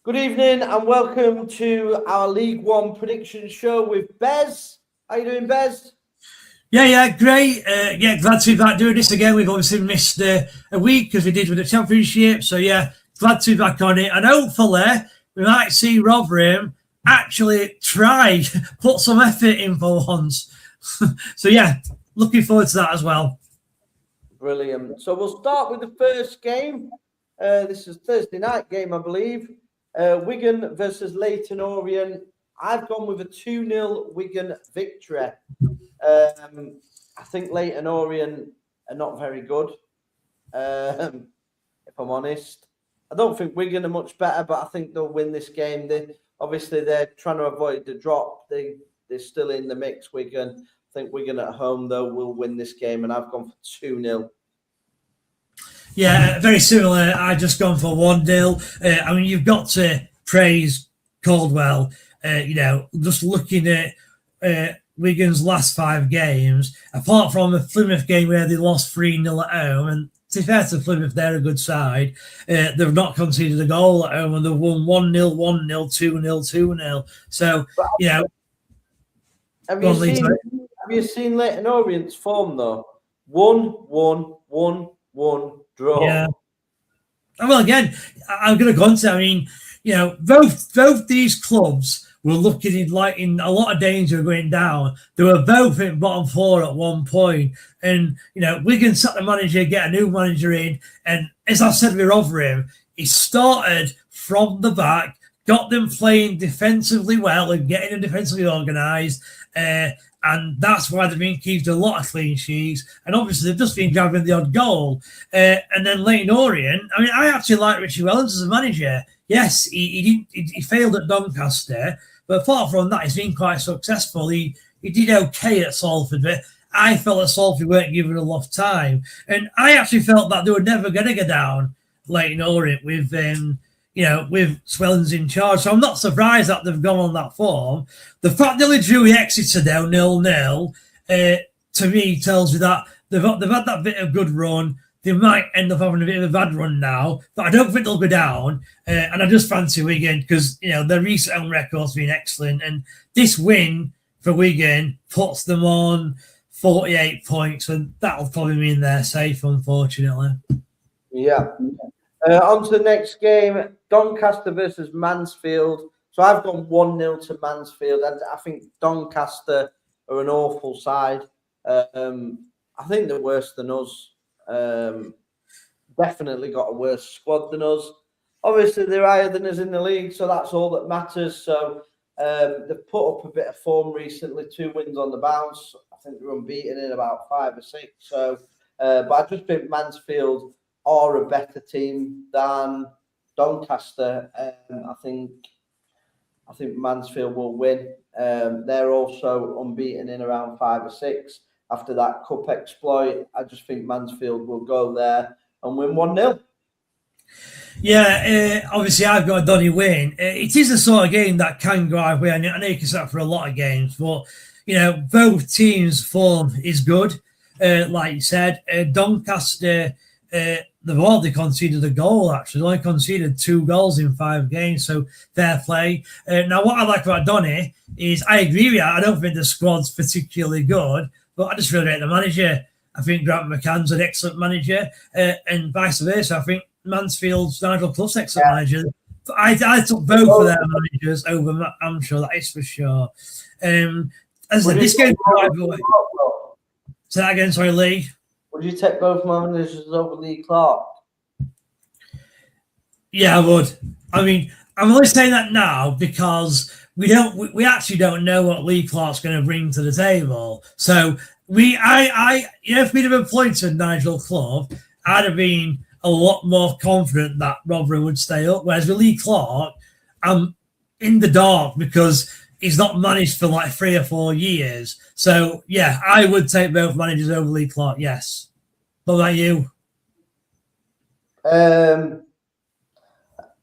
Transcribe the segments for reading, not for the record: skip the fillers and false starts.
Good evening and welcome to our League One prediction show with Bez. How you doing, Bez? Yeah, great. Glad to be back doing this again. We've obviously missed a week because we did with the Championship. So, glad to be back on it. And hopefully, we might see Rotherham actually try, put some effort in for once. So, looking forward to that as well. Brilliant. So, we'll start with the first game. This is Thursday night game, I believe. Wigan versus Leyton Orient. I've gone with a 2-0 Wigan victory. I think Leyton Orient are not very good, if I'm honest. I don't think Wigan are much better, but I think they'll win this game. They're trying to avoid the drop. They're still in the mix, Wigan. I think Wigan at home, though, will win this game, and I've gone for 2-0. Yeah, very similar. I just gone for 1-0. You've got to praise Caldwell. Just looking at Wigan's last 5 games, apart from the Plymouth game where they lost 3-0 at home, and to be fair to Plymouth, they're a good side. They've not conceded a goal at home, and they've won 1-0, 1-0, 2-0, 2-0. So, Have you seen Leyton Orient's form, though? 1-1, 1-1, draw. Yeah. Well, again, I'm going to go on to, both these clubs were looking in a lot of danger of going down. They were both in bottom 4 at one point. And, Wigan sat the manager, get a new manager in. And as I said with Rotherham, he started from the back, got them playing defensively well and getting them defensively organised. And that's why they've been keeping a lot of clean sheets. And obviously, they've just been grabbing the odd goal. And then Leyton Orient, I actually like Richie Wellens as a manager. Yes, he failed at Doncaster, but apart from that, he's been quite successful. He did okay at Salford, but I felt that Salford weren't given enough time. And I actually felt that they were never going to go down, Leyton Orient, with Swellens in charge. So I'm not surprised that they've gone on that form. The fact that they drew Exeter down 0-0, to me, tells me that they've had that bit of good run. They might end up having a bit of a bad run now, but I don't think they'll go down. And I just fancy Wigan because, their recent home record's been excellent. And this win for Wigan puts them on 48 points, and that'll probably mean they're safe, unfortunately. Yeah. On to the next game, Doncaster versus Mansfield. So I've gone 1-0 to Mansfield. And I think Doncaster are an awful side. I think they're worse than us. Definitely got a worse squad than us. Obviously, they're higher than us in the league, so that's all that matters. So they've put up a bit of form recently, 2 wins on the bounce. I think they're unbeaten in about 5 or 6. So, but I just think Mansfield are a better team than Doncaster. I think Mansfield will win. They're also unbeaten in around 5 or 6. After that cup exploit, I just think Mansfield will go there and win 1-0. Yeah, obviously I've got a Donny win. It is the sort of game that can go either way. I know you can say that for a lot of games, but, both teams' form is good. Like you said, Doncaster, they've already conceded a goal, actually. They only conceded 2 goals in 5 games, so fair play. Now, what I like about Donny is I agree with you. I don't think the squad's particularly good, but I just really rate the manager. I think Grant McCann's an excellent manager, and vice versa. I think Mansfield's Nigel Clough's excellent manager. But I took both of their managers over I'm sure that is for sure. As I said, this game... Say that again, sorry, Lee. Would you take both managers over Lee Clark? Yeah, I would. I'm only saying that now because we actually don't know what Lee Clark's going to bring to the table. So if we'd have appointed Nigel Clough, I'd have been a lot more confident that Rotherham would stay up. Whereas with Lee Clark, I'm in the dark because he's not managed for like 3 or 4 years. So yeah, I would take both managers over Lee Clark. Yes. What about you?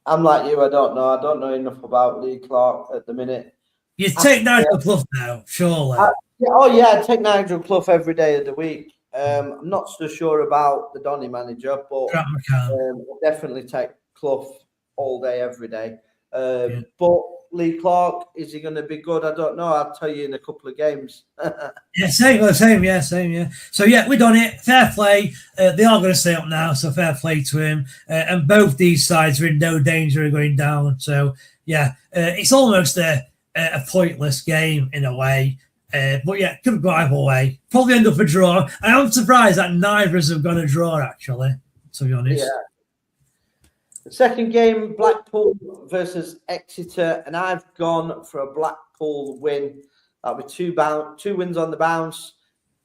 I'm like you. I don't know. I don't know enough about Lee Clark at the minute. You take Nigel Clough now, surely. I'd take Nigel Clough every day of the week. I'm not so sure about the Donny manager, but I'll definitely take Clough all day, every day. But Lee Clark, is he going to be good? I don't know. I'll tell you in a couple of games. Yeah, same. Yeah. So yeah, we're done it. Fair play. They are going to stay up now, so fair play to him. And both these sides are in no danger of going down. So yeah, it's almost a pointless game in a way. But yeah, could go either way. Probably end up a draw. I'm surprised that neither of us have gone a draw, actually, to be honest. Yeah. The second game, Blackpool versus Exeter, and I've gone for a Blackpool win. That'll be two wins on the bounce,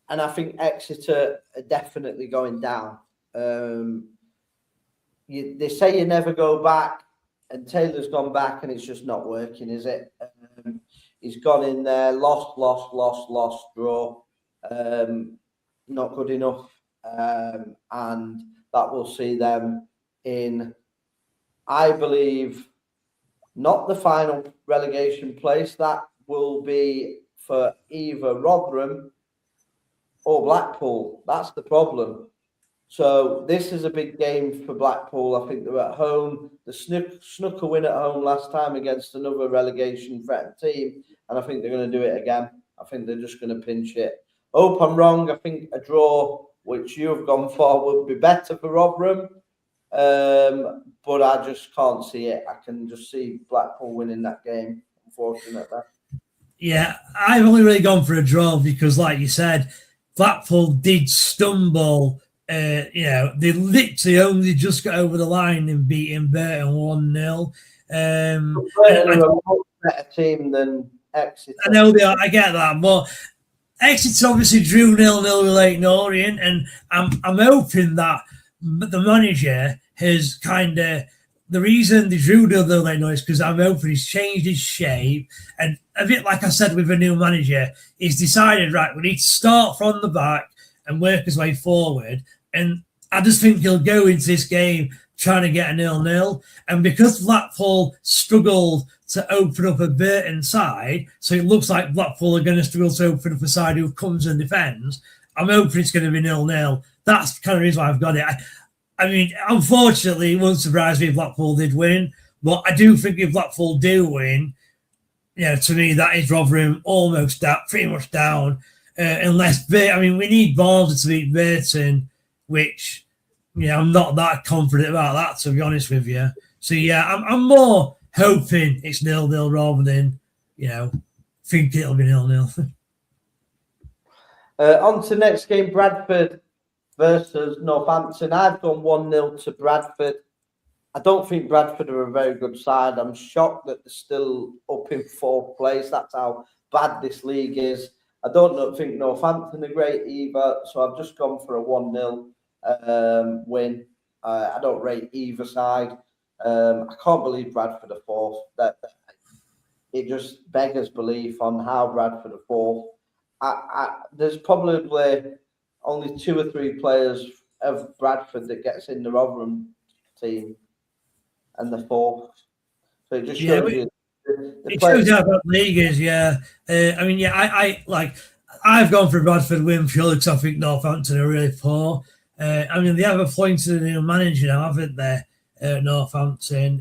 and I think Exeter are definitely going down. They say you never go back, and Taylor's gone back, and it's just not working, is it? He's gone in there, lost, draw. Not good enough, and that will see them in, I believe, not the final relegation place. That will be for either Rotherham or Blackpool. That's the problem. So this is a big game for Blackpool. I think they're at home. They snuck a win at home last time against another relegation threatened team, and I think they're going to do it again. I think they're just going to pinch it. Hope I'm wrong. I think a draw, which you have gone for, would be better for Rotherham. But I just can't see it. I can just see Blackpool winning that game, unfortunately. Yeah, I've only really gone for a draw because, like you said, Blackpool did stumble. They literally only just got over the line in beating Burton 1-0. Burton are a much better team than Exeter. I know they are. I get that, but Exeter obviously drew 0-0 with Leyton Orient, and I'm hoping that the manager has kind of, the reason they drew 0-0 Leyton Orient is because I'm hoping he's changed his shape, and a bit like I said with a new manager, he's decided, right, we need to start from the back and work his way forward. And I just think he'll go into this game trying to get a 0-0. And because Blackpool struggled to open up a Burton side, so it looks like Blackpool are going to struggle to open up a side who comes and defends, I'm hoping it's going to be 0-0. That's the kind of reason why I've got it. I mean, unfortunately, it won't surprise me if Blackpool did win, but I do think if Blackpool do win, to me, that is Rotherham almost down, pretty much down. Unless, we need Barnes to beat Burton, which, I'm not that confident about that, to be honest with you. So, yeah, I'm more hoping it's 0-0 rather than, think it'll be 0-0. On to next game, Bradford versus Northampton. I've gone 1-0 to Bradford. I don't think Bradford are a very good side. I'm shocked that they're still up in fourth place. That's how bad this league is. I don't think Northampton are great either, so I've just gone for a 1-0 win. I don't rate either side. I can't believe Bradford are fourth. It just beggars belief on how Bradford are fourth. There's probably only 2 or 3 players of Bradford that gets in the Rotherham team, and the fourth. So it just shows you. It shows how bad the league is, yeah. I've gone for Bradford win purely because I think Northampton are really poor. They have appointed a new manager now, haven't they? Northampton.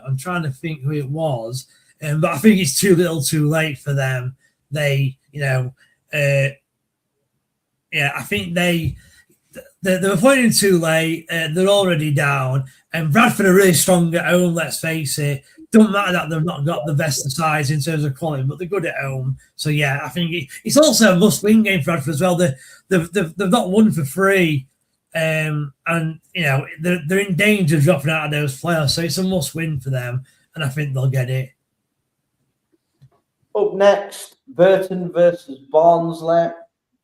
I'm trying to think who it was, but I think it's too little, too late for them. I think they're appointing too late. They're already down, and Bradford are really strong at home. Let's face it. Don't matter that they've not got the best of sides in terms of quality, but they're good at home. So yeah, I think it's also a must-win game for Bradford as well. They've not won for free, and they're in danger of dropping out of those playoffs. So it's a must-win for them, and I think they'll get it. Up next, Burton versus Barnsley.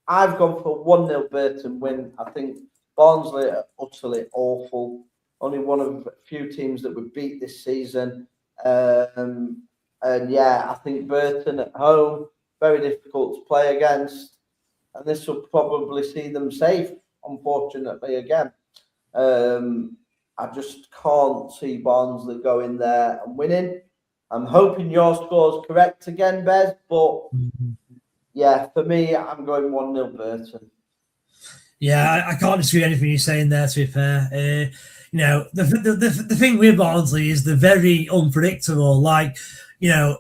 I've gone for 1-0 Burton win. I think Barnsley are utterly awful. Only one of a few teams that would beat this season. And yeah, I think Burton at home, very difficult to play against. And this will probably see them safe, unfortunately, again. I just can't see Barnsley going there and winning. I'm hoping your score's correct again, Bez, but yeah, for me, I'm going 1-0 Burton. Yeah, I can't disagree with anything you're saying there, to be fair. the thing with Barnsley is they're very unpredictable. Like, there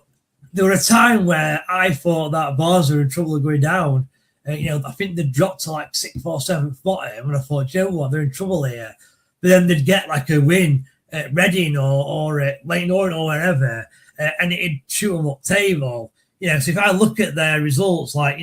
were a time where I thought that Barnsley were in trouble of going down. I think they dropped to like 6th or 7th bottom, and I thought, you know what, they're in trouble here. But then they'd get like a win at Reading or at Leyton or wherever, and it'd shoot them up table. So if I look at their results, like,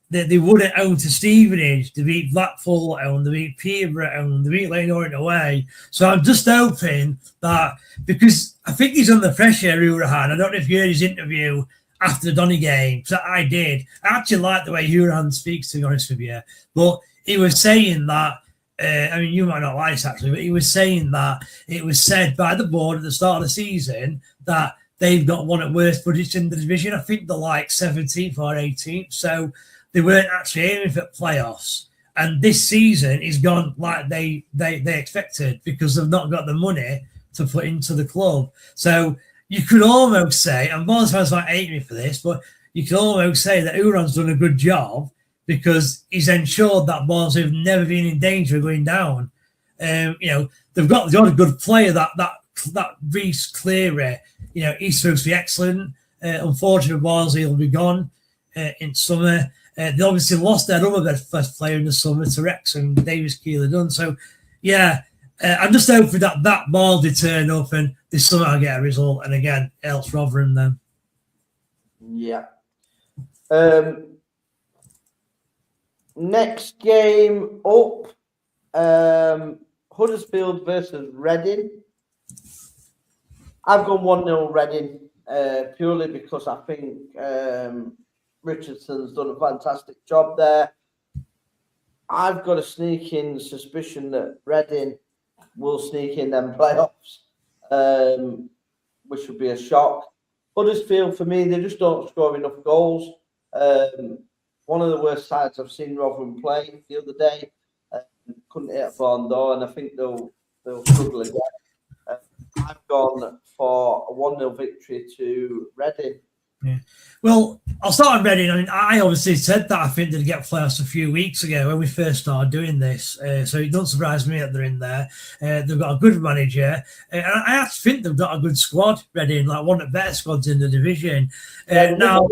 they won at home to Stevenage, they beat Blackpool at home, they beat Peterborough at home, they beat Leyton Orient away. So I'm just hoping that, because I think he's under pressure, Hourihane. I don't know if you heard his interview after the Donny game, because I did. I actually like the way Hourihane speaks, to be honest with you. But he was saying that, you might not like this actually, but he was saying that it was said by the board at the start of the season that they've got one of the worst budgets in the division. I think they're like 17th or 18th. So they weren't actually aiming for playoffs. And this season is gone like they expected, because they've not got the money to put into the club. So you could almost say, and Barnes fans might hate me for this, but you could almost say that Uran's done a good job, because he's ensured that Barnes have never been in danger of going down. They've got a good player, that Reece Cleary, he's supposed to be excellent. Unfortunately, Barnsley will be gone in summer. They obviously lost their other best player in the summer to Wrexham, Davis Keeler-Dunn. So, I'm just hoping that Barnsley turn up and this summer I'll get a result. And again, else Rotherham then. Yeah. Next game up, Huddersfield versus Reading. I've gone 1-0 Reading, purely because I think Richardson's done a fantastic job there. I've got a sneaking suspicion that Reading will sneak in them playoffs, which would be a shock. Huddersfield, for me, they just don't score enough goals. One of the worst sides I've seen Rotherham play the other day. Couldn't hit a barn door, and I think they'll struggle again. I've gone for a 1-0 victory to Reading. Yeah. Well, I'll start on Reading. I mean, I obviously said that I think they'd get playoffs a few weeks ago when we first started doing this. So it doesn't surprise me that they're in there. They've got a good manager. And I actually think they've got a good squad, Reading, like one of the better squads in the division. Now,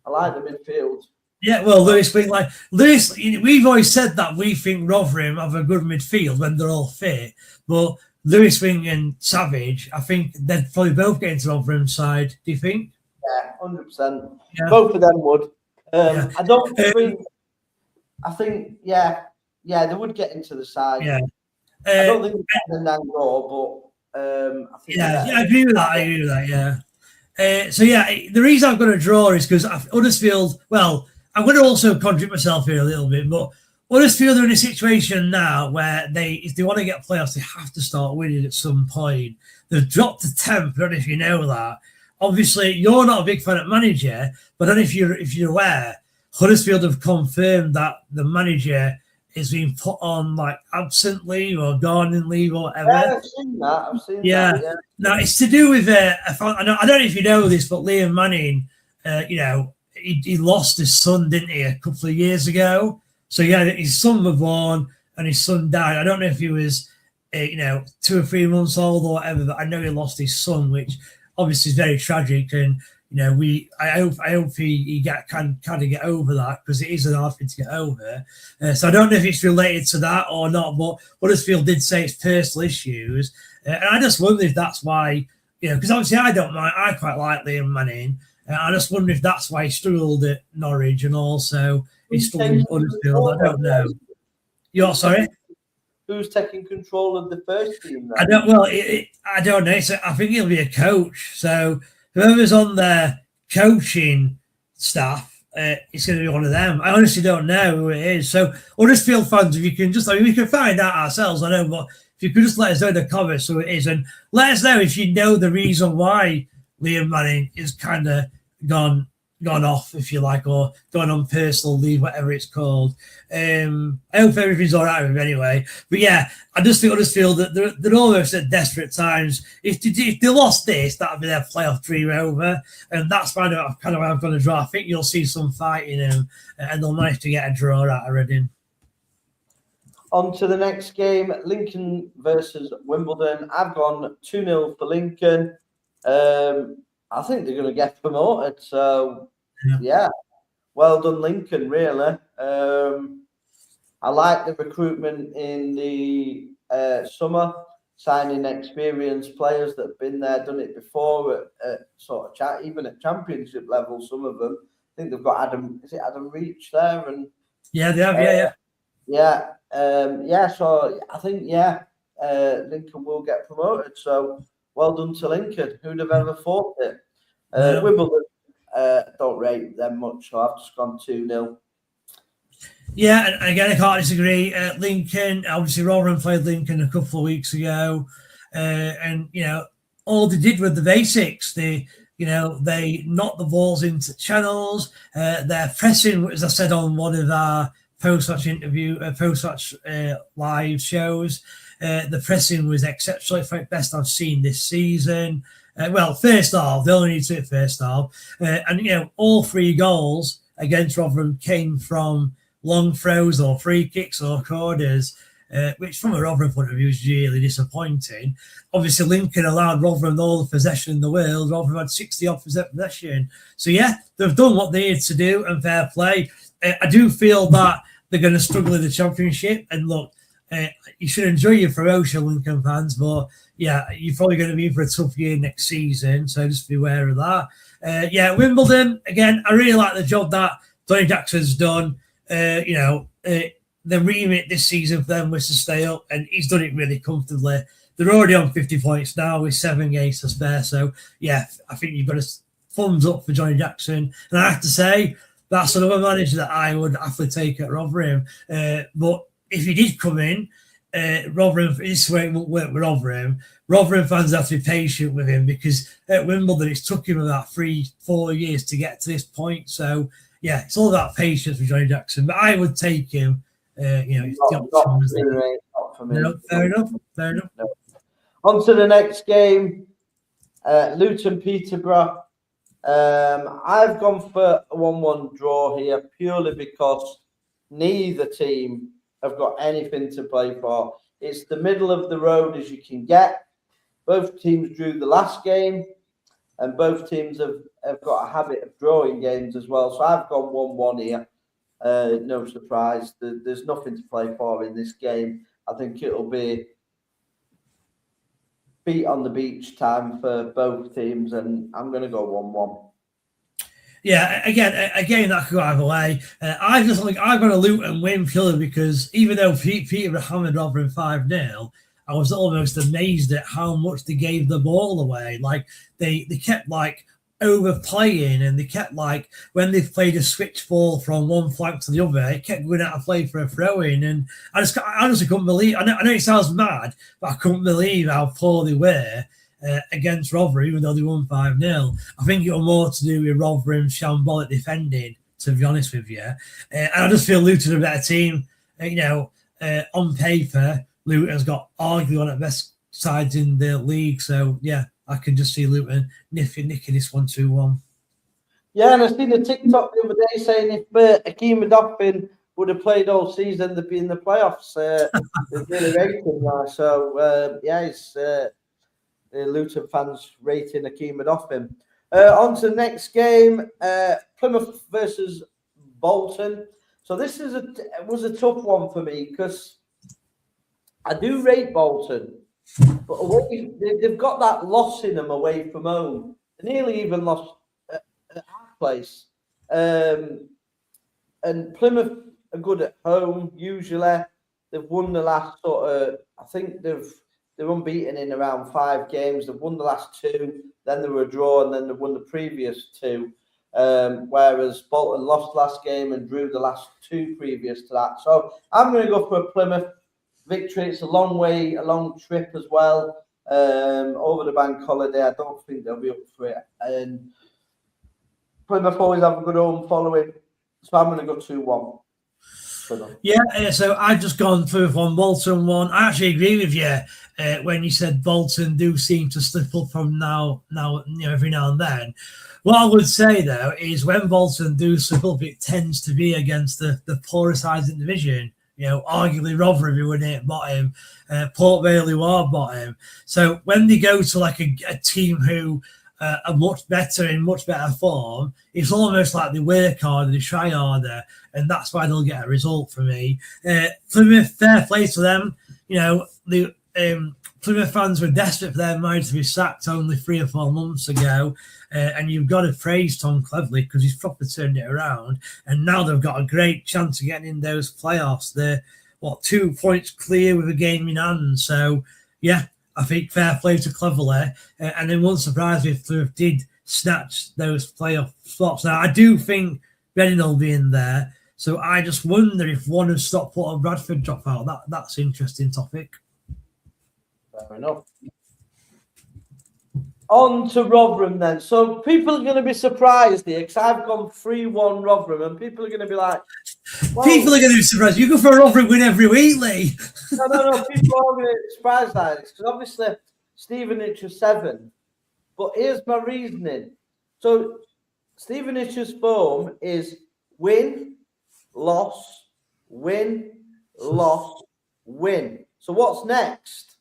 I like the midfield. Yeah, well, Lewis, we've always said that we think Rotherham have a good midfield when they're all fit. But Lewis Wing and Savage, I think they'd probably both get into Rotherham's side. Do you think? Yeah, 100%. Yeah. Both of them would. I don't think. I think, yeah, they would get into the side. Yeah. I don't think they're better than Nango, but I think. Yeah, I agree with that. Yeah. The reason I've got a draw is because Huddersfield. Well, I'm going to also contradict myself here a little bit, but Huddersfield are in a situation now where if they want to get playoffs, they have to start winning at some point. They've dropped to 10th. I don't know if you know that. Obviously, you're not a big fan of manager, but I don't know if you're aware, Huddersfield have confirmed that the manager is being put on like absent leave or gardening leave or whatever. Yeah, I've seen that. Yeah. Now, it's to do with, I don't know if you know this, but Liam Manning, he lost his son, didn't he, a couple of years ago? So, his son was born and his son died. I don't know if he was, 2 or 3 months old or whatever, but I know he lost his son, which obviously is very tragic. And, I hope he can kind of get over that, because it is an hard thing to get over. So I don't know if it's related to that or not, but Huddersfield did say it's personal issues. And I just wonder if that's why, because obviously I don't mind. I quite like Liam Manning. I just wonder if that's why he struggled at Norwich and also he struggled at Huddersfield. I don't know. You're sorry? Who's taking control of the first team then? I don't know. I think he'll be a coach. So whoever's on their coaching staff, it's going to be one of them. I honestly don't know who it is. So Huddersfield fans, if you can we can find out ourselves, I know, but if you could just let us know in the comments who it is, and let us know if you know the reason why Liam Manning is kind of gone off, if you like, or gone on personal leave, whatever it's called. I hope everything's all right with him anyway. But yeah, I just think Huddersfield that they're almost at desperate times. If they lost this, that would be their playoff dream over, and that's kind of where I'm going to draw. I think you'll see some fight in him, and they'll manage to get a draw out of Reading. On to the next game, Lincoln versus Wimbledon. I've gone 2-0 for Lincoln. I think they're going to get promoted. So, yeah, well done, Lincoln, really. I like the recruitment in the summer, signing experienced players that have been there, done it before at sort of chat, even at championship level, some of them. I think they've got Adam Reach there? And yeah, they have, so I think, Lincoln will get promoted. So well done to Lincoln. Who'd have ever thought it? Wimbledon, don't rate them much, so I've just gone 2-0. Yeah, and again, I can't disagree. Lincoln, obviously, Rotherham played Lincoln a couple of weeks ago, and all they did with the basics. They knocked the balls into channels. Their pressing, as I said on one of our post-match live shows, the pressing was exceptional. It's the best I've seen this season. First half, they only need to hit first half, and all 3 goals against Rotherham came from long throws or free kicks or corners, which from a Rotherham point of view is really disappointing. Obviously, Lincoln allowed Rotherham all the possession in the world. Rotherham had 60% possession. So, yeah, they've done what they need to do, and fair play. I do feel that they're going to struggle in the Championship. And look, you should enjoy your promotion, Lincoln fans, but, yeah, you're probably going to be in for a tough year next season, so just be aware of that. Wimbledon, again, I really like the job that Donny Jackson's done. The remit this season for them was to stay up, and he's done it really comfortably. They're already on 50 points now with 7 games to spare. So, yeah, I think you've got a thumbs up for Johnny Jackson. And I have to say, that's another manager that I would happily take at Rotherham. But if he did come in, Rotherham, this way it won't work with Rotherham. Rotherham fans have to be patient with him, because at Wimbledon, it's took him about 3-4 years to get to this point. So, yeah, it's all about patience with Johnny Jackson. But I would take him. Not for me. No, fair enough. No. On to the next game, Luton Peterborough. I've gone for a 1-1 draw here purely because neither team have got anything to play for. It's the middle of the road as you can get. Both teams drew the last game, and both teams have got a habit of drawing games as well. So I've gone 1-1 here. No surprise. There's nothing to play for in this game. I think it'll be beat on the beach time for both teams, and I'm going to go 1-1. Yeah, again, that could go either way. I've got a Luton win purely because even though Peter hammered Rotherham 5-0, I was almost amazed at how much they gave the ball away. Like they kept overplaying, and they kept when they played a switch ball from one flank to the other, it kept going out of play for a throw-in, and I honestly couldn't believe. I know it sounds mad, but I couldn't believe how poor they were against Rotherham, even though they won 5-0. I think it was more to do with Rotherham's shambolic defending, to be honest with you. And I just feel Luton are a better team. On paper, Luton's got arguably one of the best sides in the league. So, yeah, I can just see Luton nicking this 1-2-1. Yeah, and I seen a TikTok the other day saying if Hakeem Adofin would have played all season, they'd be in the playoffs. They've really rated him now. So, it's Luton fans rating Hakeem Adofin. On to the next game, Plymouth versus Bolton. So this was a tough one for me because I do rate Bolton, but they've got that loss in them away from home. They nearly even lost at our place. And Plymouth are good at home usually. They've won the last I think they're unbeaten in around 5 games. They've won the last 2, then they were a draw, and then they've won the previous 2. Whereas Bolton lost last game and drew the last 2 previous to that. So I'm going to go for a Plymouth victory. It's a long trip as well. Over the bank holiday, I don't think they'll be up for it. And Plymouth always have a good home following. So I'm going to go 2-1. Yeah, so I've just gone Plymouth 1, Bolton 1. I actually agree with you when you said Bolton do seem to slip up from now, every now and then. What I would say, though, is when Bolton do slip up, it tends to be against the poorer sides in the division. arguably Rotherham who were near bottom, Port Vale who are bottom. So when they go to like a team who are much better, in much better form, it's almost like they work harder, they try harder, and that's why they'll get a result for me. Plymouth, fair play to them. The Plymouth fans were desperate for their manager to be sacked only 3 or 4 months ago. And you've got to praise Tom Cleverley because he's properly turned it around. And now they've got a great chance of getting in those playoffs. They're, 2 points clear with a game in hand. So, yeah, I think fair play to Cleverley. And it won't surprise me if Plymouth did snatch those playoff spots. Now, I do think Reading will be in there. So I just wonder if one of Stockport or Bradford drop out. That's an interesting topic. Fair enough. On to Rotherham then. So people are going to be surprised here because I've gone 3-1 Rotherham and people are going to be like... Well, people are going to be surprised. You go for a Rotherham win every week, Lee. No. People are going to be surprised by this because obviously Stevenage was 7. But here's my reasoning. So Stevenage's form is win, loss, win, loss, win. So what's next?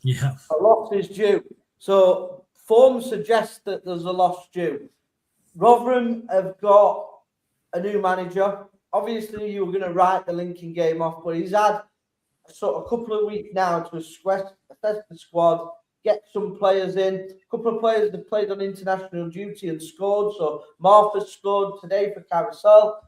Yeah. A loss is due. So form suggests that there's a loss due. Rotherham have got a new manager. Obviously, you were going to write the Lincoln game off, but he's had a couple of weeks now to assess the squad, get some players in. A couple of players that played on international duty and scored. So Martha scored today for Carousel.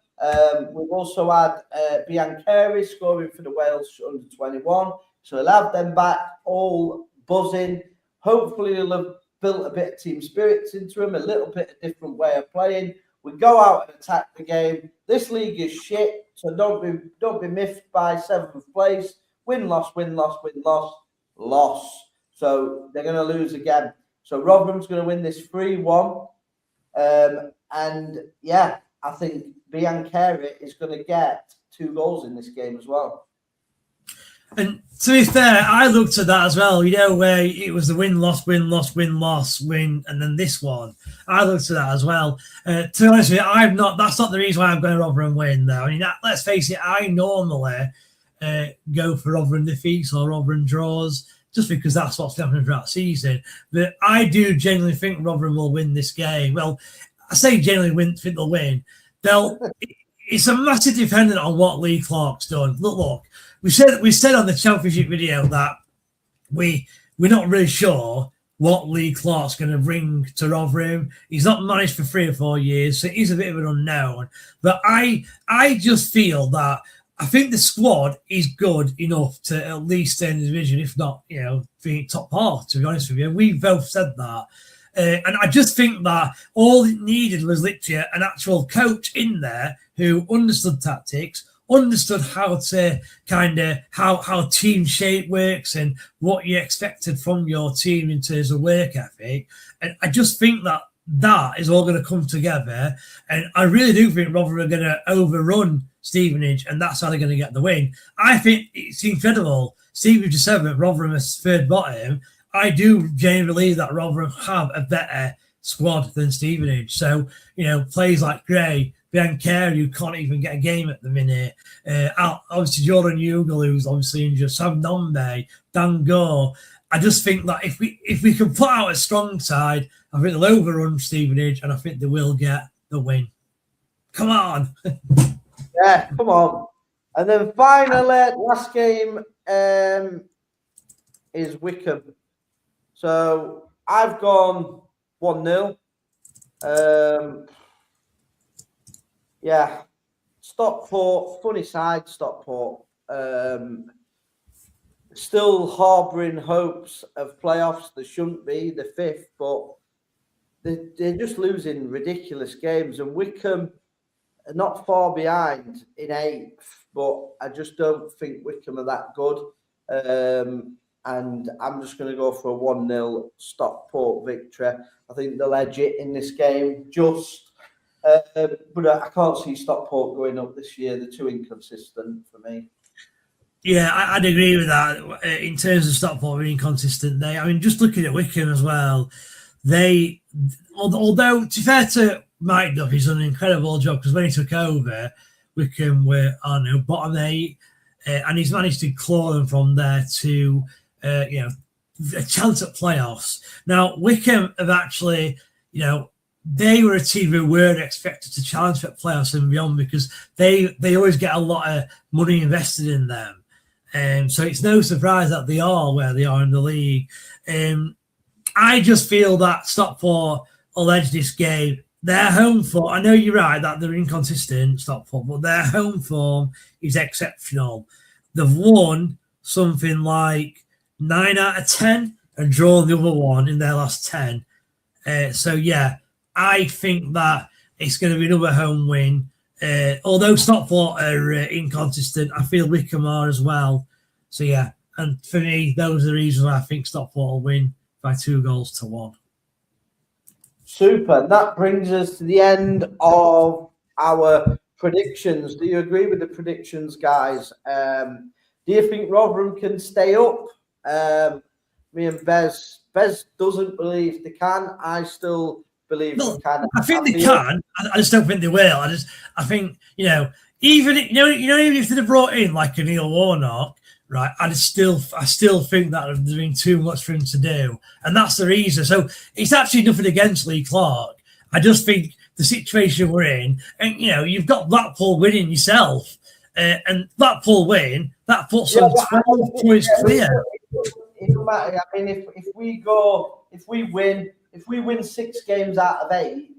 We've also had Biancheri scoring for the Wales under-21. So he'll have them back all buzzing. Hopefully he'll have built a bit of team spirits into him, a little bit of different way of playing. We go out and attack the game. This league is shit, so don't be miffed by 7th place. Win, loss, win, loss, win, loss, loss. So they're going to lose again. So Rotherham's going to win this 3-1. And yeah, I think Biancheri is going to get 2 goals in this game as well. And to be fair, I looked at that as well, where it was the win, loss, win, loss, win, loss, win, and then this one. I looked at that as well. To be honest with you, that's not the reason why I'm going to Rotherham win, though. I mean, let's face it, I normally go for Rotherham defeats or Rotherham draws, just because that's what's happening throughout the season. But I do genuinely think Rotherham will win this game. Well, I say genuinely think they'll win. It's a massive dependent on what Lee Clark's done. Look. We said on the Championship video that we're not really sure what Lee Clark's going to bring to Rotherham. He's not managed for 3 or 4 years, so he's a bit of an unknown. But I just feel that I think the squad is good enough to at least stay in the division, if not, be top half, to be honest with you. We both said that. And I just think that all it needed was literally an actual coach in there who understood tactics, understood how to how team shape works and what you expected from your team in terms of work ethic. And I just think that is all going to come together. And I really do think Rotherham are going to overrun Stevenage, and that's how they're going to get the win. I think it's incredible. Stevenage is 7th, Rotherham is 3rd bottom. I do genuinely believe that Rotherham have a better squad than Stevenage. So, players like Gray, Biancheri, who can't even get a game at the minute. Obviously, Jordan Ugle, who's obviously injured. Sam Nombe, Dan Gore. I just think that if we can put out a strong side, I think they'll overrun Stevenage, and I think they will get the win. Come on. Yeah, come on. And then finally, last game is Wycombe. So I've gone 1-0. Yeah, Stockport, funny side, Stockport. Still harbouring hopes of playoffs. There shouldn't be, the 5th, but they're just losing ridiculous games. And Wycombe are not far behind in 8th, but I just don't think Wycombe are that good. And I'm just going to go for a 1-0 Stockport victory. I think they'll edge it in this game, just. But I can't see Stockport going up this year. They're too inconsistent for me. Yeah, I'd agree with that. In terms of Stockport being consistent, just looking at Wycombe as well, although to be fair to Mike Duff, he's done an incredible job because when he took over, Wycombe were, I don't know, bottom 8, and he's managed to claw them from there to, you know, a chance at playoffs. Now, Wycombe have actually, you know, they were a team who weren't expected to challenge for playoffs and beyond because they always get a lot of money invested in them. So it's no surprise that they are where they are in the league. I just feel that Stockport will edge this game. Their home form, I know you're right that they're inconsistent, Stockport, but their home form is exceptional. They've won something like 9 out of 10 and drawn the other one in their last 10. So, yeah, I think that it's going to be another home win. Although Stockport are inconsistent, I feel Wycombe are as well. So, yeah, and for me, those are the reasons why I think Stockport will win by 2-1. Super. That brings us to the end of our predictions. Do you agree with the predictions, guys? Do you think Rotherham can stay up? Me and Bez doesn't believe they can. I still believe they can. I think they can. I just don't think they will. I think, you know, even if they'd have brought in like a Neil Warnock, right, I still think that there's been too much for him to do, and that's the reason. So it's actually nothing against Lee Clark. I just think the situation we're in, and you know, you've got Blackpool winning yourself, and Blackpool win, that puts them 12 points clear. It doesn't matter. I mean, if we win 6 games out of 8,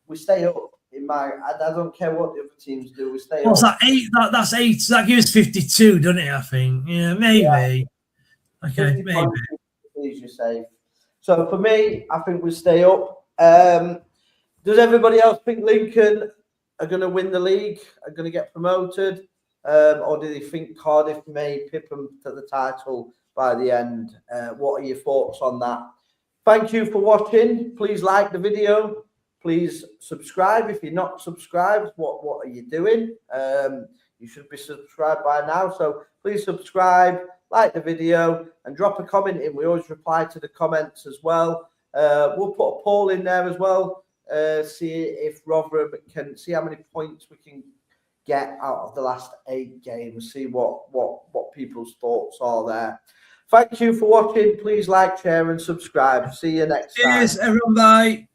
we stay up. I don't care what the other teams do. We stay. What's that? 8? That's 8. That gives 52, doesn't it? I think. Yeah, maybe. Yeah. Okay, maybe. Please, you're safe. So for me, I think we stay up. Does everybody else think Lincoln are going to win the league? Are going to get promoted, or do they think Cardiff may pip them to the title by the end? What are your thoughts on that? Thank you for watching. Please like the video. Please subscribe if you're not subscribed. What are you doing? You should be subscribed by now. So please subscribe, like the video, and drop a comment in. We always reply to the comments as well. We'll put a poll in there as well. See if Rotherham can see how many points we can get out of the last 8 games. See what people's thoughts are there. Thank you for watching. Please like, share, and subscribe. See you next time. Cheers, everyone. Bye.